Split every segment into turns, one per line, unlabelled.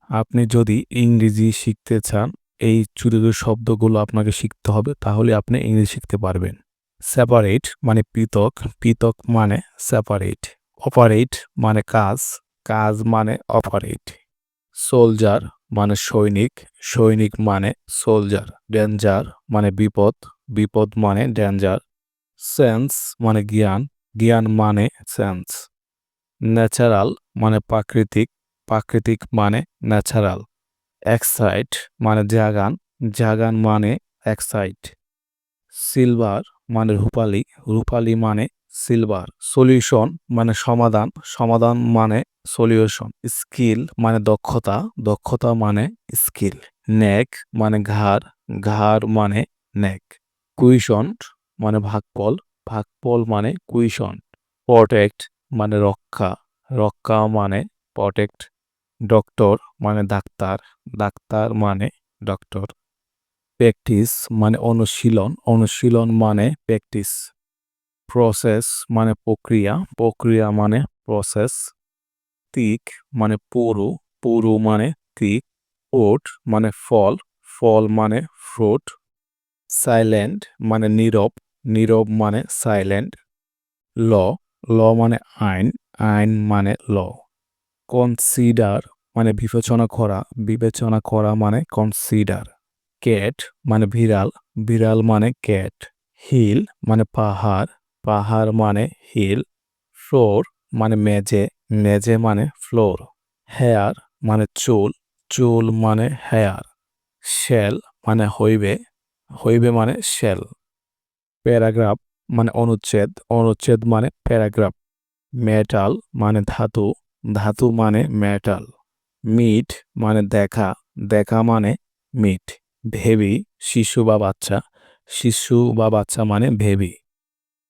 আপনি যদি ইংরেজি শিখতে চান, এই ছোট শব্দগুলো আপনাকে শিখতে হবে, তাহলে আপনি ইংরেজি শিখতে পারবেন। সেপারেট মানে পৃথক, পৃথক মানে সেপারেট। অপারেট মানে কাজ, কাজ মানে অপারেট। সোলজার মানে সৈনিক, সৈনিক মানে সোলজার। ডেঞ্জার মানে বিপদ, বিপদ মানে ডেঞ্জার। সেন্স মানে জ্ঞান, জ্ঞান মানে সেন্স। ন্যাচারাল মানে প্রাকৃতিক, প্রাকৃতিক মানে ন্যাচারাল। এক্সাইট মানে জাগান, জাগান মানে এক্সাইট। সিলভার মানে রূপালি, রূপালি মানে সিলভার। সলিউশন মানে সমাধান, সমাধান মানে সলিউশন। স্কিল মানে দক্ষতা, দক্ষতা মানে স্কিল। নেক মানে ঘাড়, ঘাড় মানে নেক। কুইশন্ট মানে ভাগফল, ভাগফল মানে কুইশন্ট। প্রটেক্ট মানে রক্ষা, রক্ষা মানে প্রটেক্ট। ডক্টর মানে ডাক্তার, ডাক্তার মানে ডক্টর। প্র্যাকটিস মানে অনুশীলন, অনুশীলন মানে প্র্যাকটিস। প্রসেস মানে প্রক্রিয়া, প্রক্রিয়া মানে প্রসেস। তিক মানে পুরু, পুরু মানে তিক। ফ্রুট মানে ফল, ফল মানে ফ্রুট। সাইলেন্ট মানে নীরব, নীরব মানে সাইলেন্ট। ল, ল মানে আইন, আইন মানে ল। কনসিডার মানে বিবেচনা করা, বিবেচনা করা মানে কনসিডার। ক্যাট মানে বিড়াল, বিড়াল মানে ক্যাট। হিল মানে পাহাড়, পাহাড় মানে হিল। ফ্লোর মানে মেঝে, মেঝে মানে ফ্লোর। হেয়ার মানে চুল, চুল মানে হেয়ার। শেল মানে হইবে, হইবে মানে শেল। প্যারাগ্রাফ মানে অনুচ্ছেদ, অনুচ্ছেদ মানে প্যারাগ্রাফ। মেটাল মানে ধাতু, ধাতু মানে মেটাল। মিট মানে দেখা, দেখা মানে মিট। ভেবি শিশু বা বাচ্চা, শিশু বা বাচ্চা মানে ভেবি।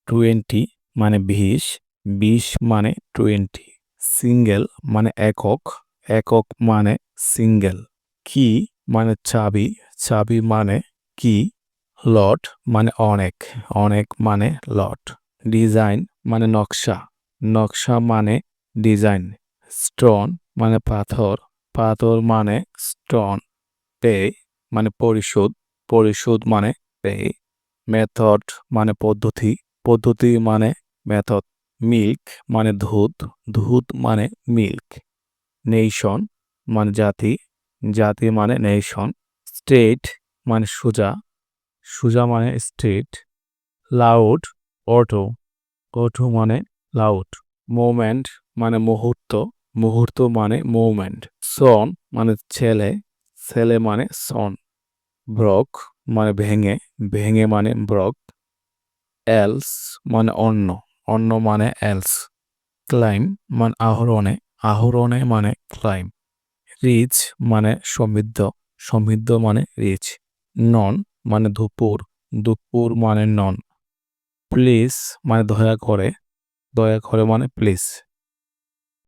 20 মানে 20, 20 মানে 20। সিঙ্গেল মানে একক, একক মানে সিঙ্গেল। কি মানে চাবি, চাবি মানে কি। লট মানে অনেক, অনেক মানে লট। ডিজাইন মানে নকশা, নকশা মানে ডিজাইন। স্টোন মানে পাথর, পাথর মানে স্টোন। পে মানে পরিশোধ, পরিশোধ মানে পে। মেথড মানে পদ্ধতি, পদ্ধতি মানে মেথড। মিল্ক মানে দুধ, দুধ মানে মিল্ক। নেশন মানে জাতি, জাতি মানে নেশন। স্টেট মানে সোজা, সোজা মানে স্টেট। লাউড অটো, অটো মানে লাউড। মোমেন্ট মানে মুহূর্ত, মুহূর্ত মানে মুভমেন্ট। সন মানে ছেলে, ছেলে মানে সন। ব্রক মানে ভেঙে, ভেঙে মানে ব্রক। এলস মানে অন্য, অন্য মানে এলস। ক্লাইম মানে আহরণে, আহরণে মানে ক্লাইম। রিচ মানে সমৃদ্ধ, সমৃদ্ধ মানে রিচ। নন মানে দুপুর, দুপুর মানে নন। প্লিজ মানে দয়া করে, দয়া করে মানে প্লিজ।